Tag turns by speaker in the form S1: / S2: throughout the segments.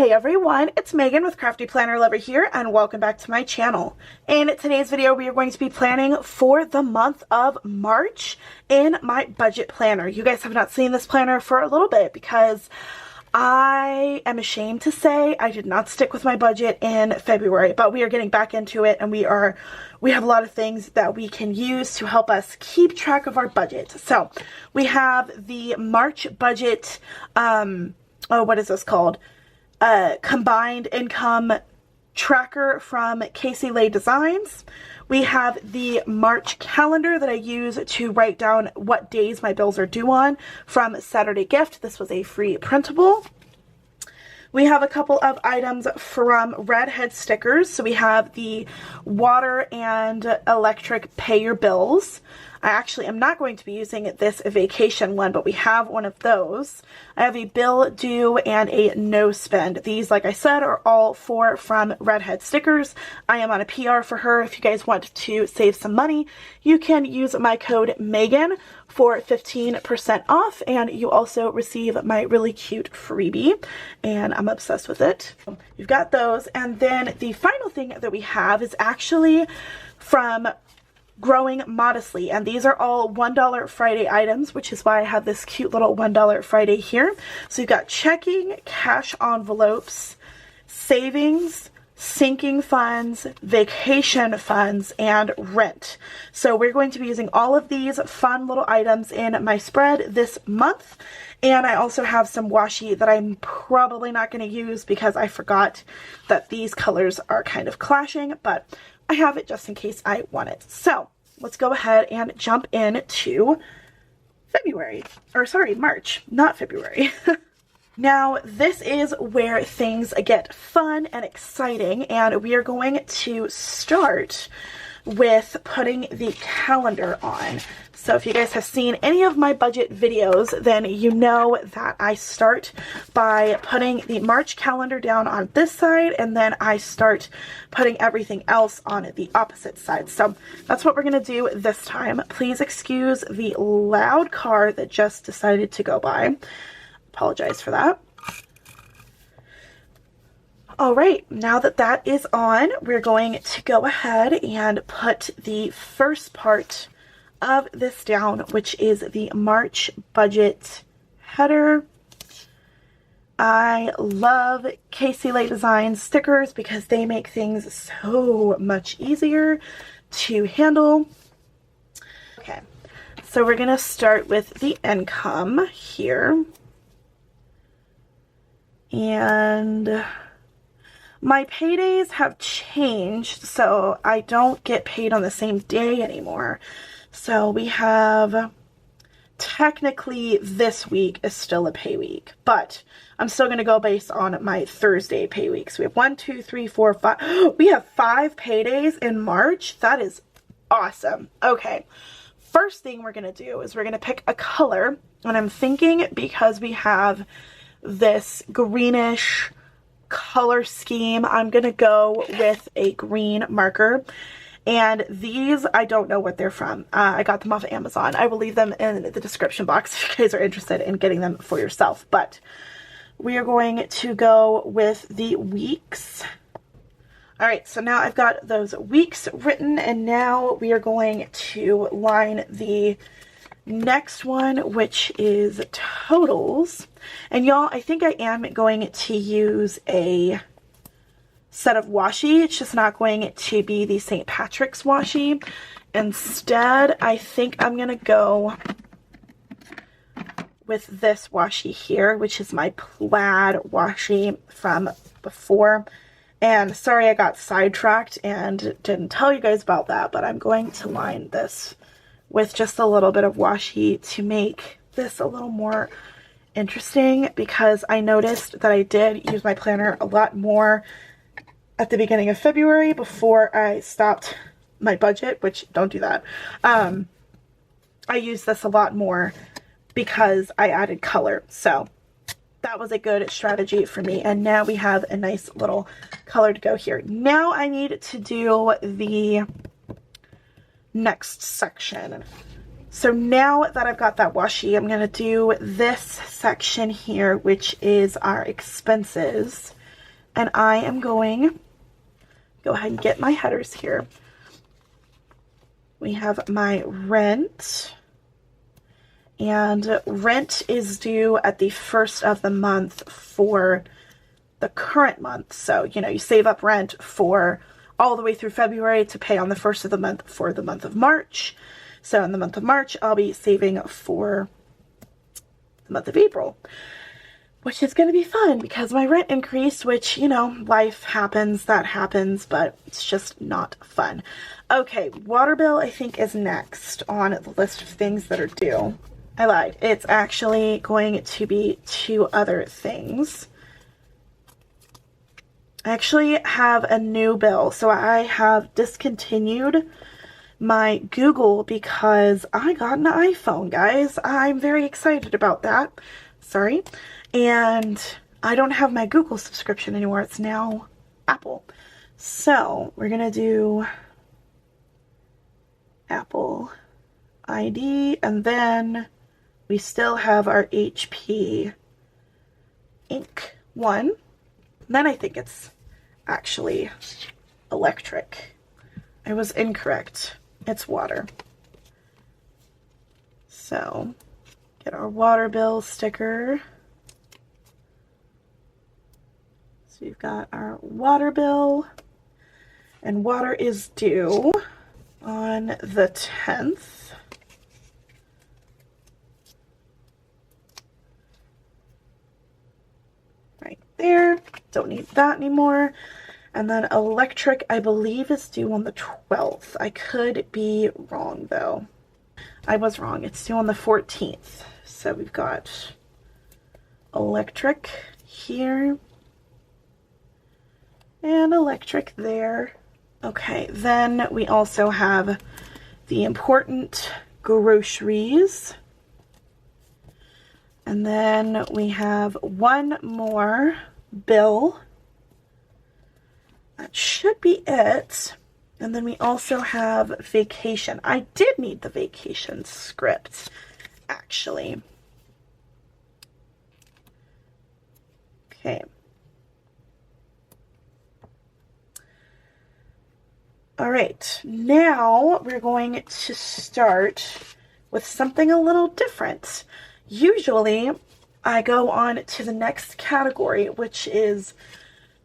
S1: Hey everyone, it's Megan with CraftyPlannerLovR here, and welcome back to my channel. In today's video, we are going to be planning for the month of March in my budget planner. You guys have not seen this planner for a little bit because I am ashamed to say I did not stick with my budget in February, but we are getting back into it, and we have a lot of things that we can use to help us keep track of our budget. So we have the March budget, what is this called? Combined income tracker from Ilysse Designs. We have the March calendar that I use to write down what days my bills are due on from Saturday Gift. This was a free printable. We have a couple of items from Redhead stickers. So we have the water and electric pay your bills. I actually am not going to be using this vacation one, but we have one of those. I have a bill due and a no spend. These, like I said, are all from Redhead stickers. I am on a PR for her. If you guys want to save some money, you can use my code Megan for 15% off, and you also receive my really cute freebie, and I'm obsessed with it. You've got those, and then the final thing that we have is actually from Growing Modestly, and these are all $1 Friday items, which is why I have this cute little $1 Friday here. So you've got checking, cash envelopes, savings, sinking funds, vacation funds, and rent. So we're going to be using all of these fun little items in my spread this month. And I also have some washi that I'm probably not going to use because I forgot that these colors are kind of clashing, but I have it just in case I want it. So let's go ahead and jump into March, not February. Now, this is where things get fun and exciting, and we are going to start with putting the calendar on. So if you guys have seen any of my budget videos, then you know that I start by putting the March calendar down on this side, and then I start putting everything else on the opposite side. So that's what we're going to do this time. Please excuse the loud car that just decided to go by. Apologize for that. All right, now that that is on, we're going to go ahead and put the first part of this down, which is the March budget header. I love Ilysse Designs stickers because they make things so much easier to handle. Okay, so we're going to start with the income here. And my paydays have changed, so I don't get paid on the same day anymore. So we have, technically this week is still a pay week, but I'm still going to go based on my Thursday pay week. So we have 1, 2, 3, 4, 5. We have 5 paydays in March. That is awesome. Okay. First thing we're going to do is we're going to pick a color, and I'm thinking because we have this greenish color scheme, I'm gonna go with a green marker. And these, I don't know what they're from. I got them off of Amazon. I will leave them in the description box if you guys are interested in getting them for yourself. But we are going to go with the weeks. All right, so now I've got those weeks written, and now we are going to line the next one, which is totals. And y'all, I think I am going to use a set of washi. It's just not going to be the St. Patrick's washi. Instead, I think I'm going to go with this washi here, which is my plaid washi from before. And sorry I got sidetracked and didn't tell you guys about that, but I'm going to line this with just a little bit of washi to make this a little more interesting, because I noticed that I did use my planner a lot more at the beginning of February before I stopped my budget, which don't do that. I used this a lot more because I added color. So that was a good strategy for me. And now we have a nice little color to go here. Now I need to do the next section. So now that I've got that washi, I'm going to do this section here, which is our expenses. and I am going, go ahead and get my headers here. We have my rent, and rent is due at the first of the month for the current month. So, you know, you save up rent for all the way through February to pay on the first of the month for the month of March. So in the month of March, I'll be saving for the month of April, which is going to be fun because my rent increased, which, you know, life happens, that happens, but it's just not fun. Okay, water bill I think is next on the list of things that are due. I lied. It's actually going to be 2 other things. I actually have a new bill, so I have discontinued my Google because I got an iPhone, guys. I'm very excited about that. Sorry. And I don't have my Google subscription anymore. It's now Apple. So we're going to do Apple ID, and then we still have our HP ink one. And then I think it's actually electric. I was incorrect. It's water. So, get our water bill sticker. So we've got our water bill, and water is due on the 10th. Right there. Don't need that anymore. And then electric, I believe, is due on the 12th. I could be wrong, though. I was wrong. It's due on the 14th. So we've got electric here and electric there. Okay, then we also have the important groceries. And then we have one more bill. That should be it. And then we also have vacation. I did need the vacation script, actually. Okay. All right, now we're going to start with something a little different. Usually, I go on to the next category, which is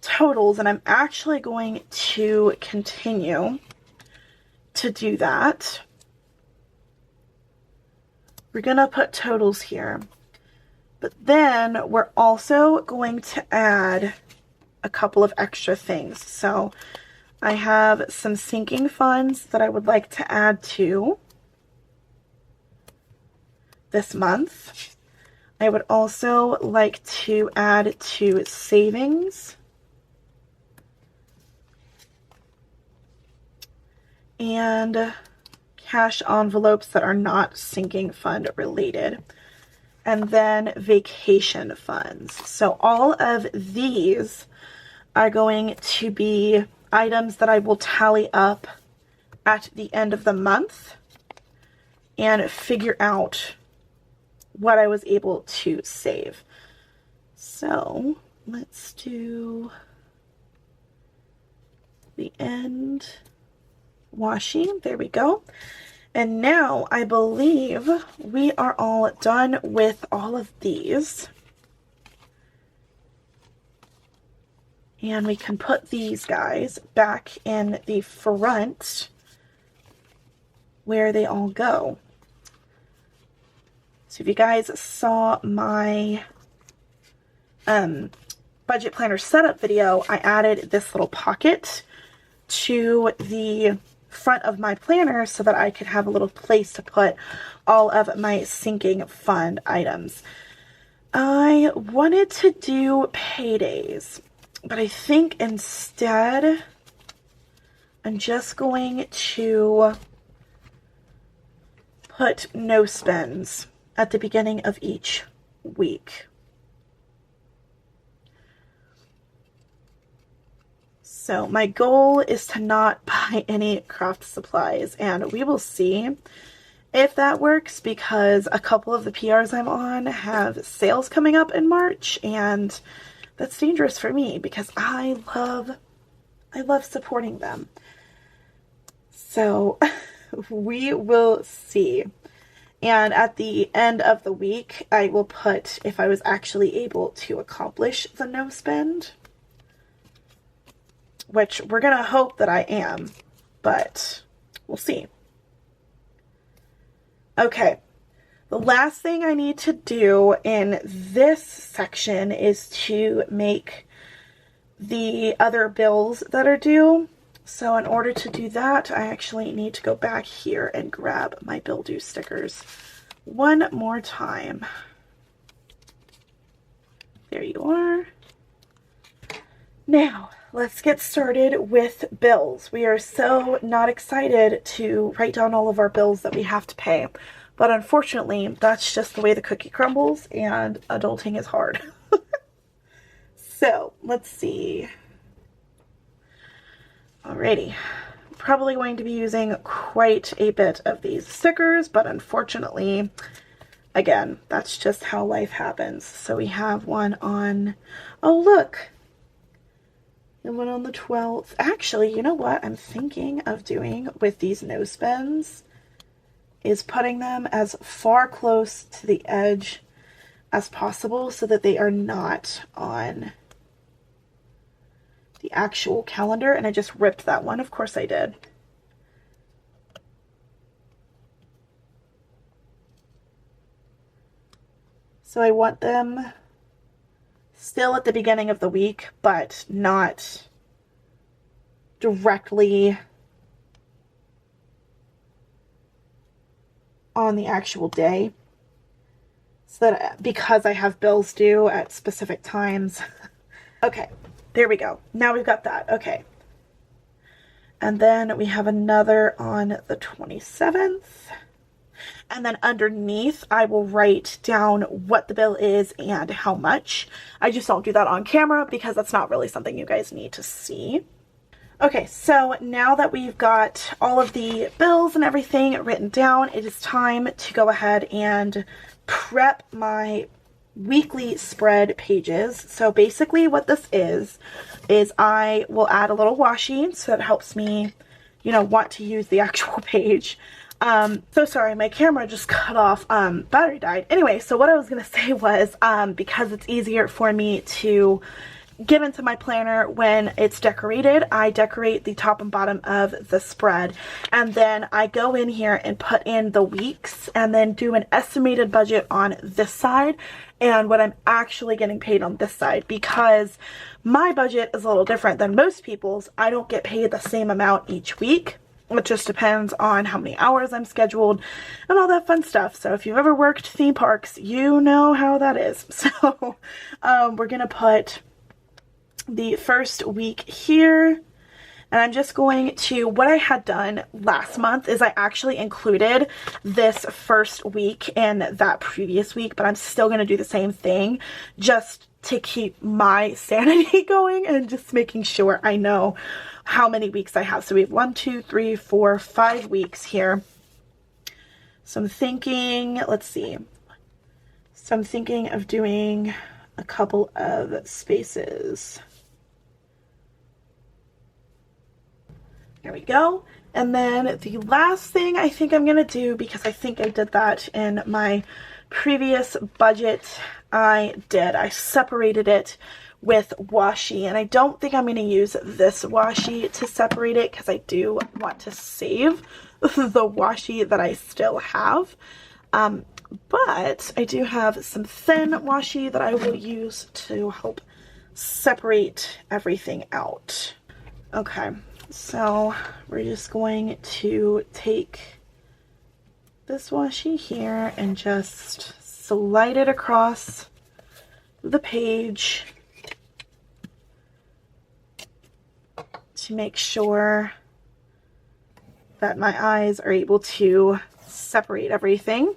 S1: totals, and I'm actually going to continue to do that. We're going to put totals here, but then we're also going to add a couple of extra things. So I have some sinking funds that I would like to add to this month. I would also like to add to savings and cash envelopes that are not sinking fund related, and then vacation funds. So all of these are going to be items that I will tally up at the end of the month and figure out what I was able to save. So let's do the end washing. There we go. And now I believe we are all done with all of these. And we can put these guys back in the front where they all go. So if you guys saw my budget planner setup video, I added this little pocket to the front of my planner so that I could have a little place to put all of my sinking fund items. I wanted to do paydays, but I think instead I'm just going to put no spends at the beginning of each week. So my goal is to not buy any craft supplies, and we will see if that works, because a couple of the PRs I'm on have sales coming up in March, and that's dangerous for me because I love supporting them. So we will see. And at the end of the week, I will put if I was actually able to accomplish the no spend, which we're going to hope that I am, but we'll see. Okay. The last thing I need to do in this section is to make the other bills that are due. So in order to do that, I actually need to go back here and grab my bill due stickers one more time. There you are. Now, let's get started with bills. We are so not excited to write down all of our bills that we have to pay. But unfortunately, that's just the way the cookie crumbles, and adulting is hard. So, let's see. Alrighty. Probably going to be using quite a bit of these stickers, but unfortunately, again, that's just how life happens. So we have one on, oh look, and one on the 12th. Actually, you know what I'm thinking of doing with these no spends is putting them as far close to the edge as possible so that they are not on the actual calendar. And I just ripped that one. Of course I did. So I want them still at the beginning of the week, but not directly on the actual day. So that because I have bills due at specific times. Okay. There we go. Now we've got that. Okay. And then we have another on the 27th. And then underneath, I will write down what the bill is and how much. I just don't do that on camera because that's not really something you guys need to see. Okay, so now that we've got all of the bills and everything written down, it is time to go ahead and prep my weekly spread pages. So basically what this is I will add a little washi so that helps me, you know, want to use the actual page. So sorry, my camera just cut off, battery died. Anyway, so what I was going to say was, because it's easier for me to get into my planner when it's decorated, I decorate the top and bottom of the spread, and then I go in here and put in the weeks and then do an estimated budget on this side and what I'm actually getting paid on this side, because my budget is a little different than most people's. I don't get paid the same amount each week. It just depends on how many hours I'm scheduled and all that fun stuff. So if you've ever worked theme parks, you know how that is. So we're going to put the first week here, and I'm just going to, what I had done last month is I actually included this first week in that previous week, but I'm still going to do the same thing just to keep my sanity going and just making sure I know how many weeks I have. So we have 1, 2, 3, 4, 5 weeks here. So I'm thinking, let's see. So I'm thinking of doing a couple of spaces. There we go. And then the last thing I think I'm going to do, because I think I did that in my previous budget, I separated it with washi, and I don't think I'm going to use this washi to separate it because I do want to save the washi that I still have. But I do have some thin washi that I will use to help separate everything out. Okay. So we're just going to take this washi here and just slide it across the page to make sure that my eyes are able to separate everything.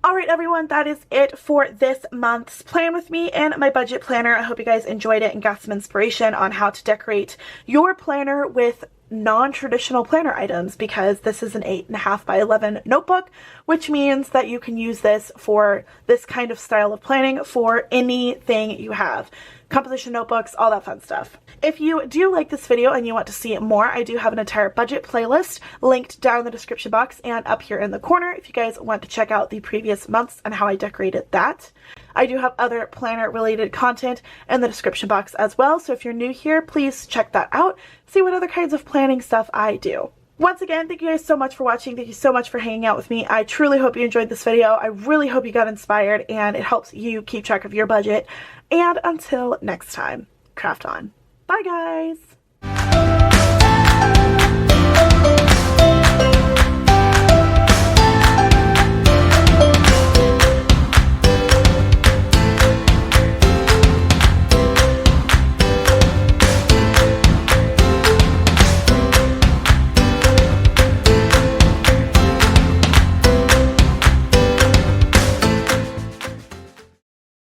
S1: Alright everyone, that is it for this month's plan with me and my budget planner. I hope you guys enjoyed it and got some inspiration on how to decorate your planner with non-traditional planner items, because this is an 8.5 by 11 notebook, which means that you can use this for this kind of style of planning for anything you have. Composition notebooks, all that fun stuff. If you do like this video and you want to see more, I do have an entire budget playlist linked down in the description box and up here in the corner if you guys want to check out the previous months and how I decorated that. I do have other planner related content in the description box as well, so if you're new here, please check that out, see what other kinds of planning stuff I do. Once again, thank you guys so much for watching. Thank you so much for hanging out with me. I truly hope you enjoyed this video. I really hope you got inspired and it helps you keep track of your budget. And until next time, craft on. Bye guys!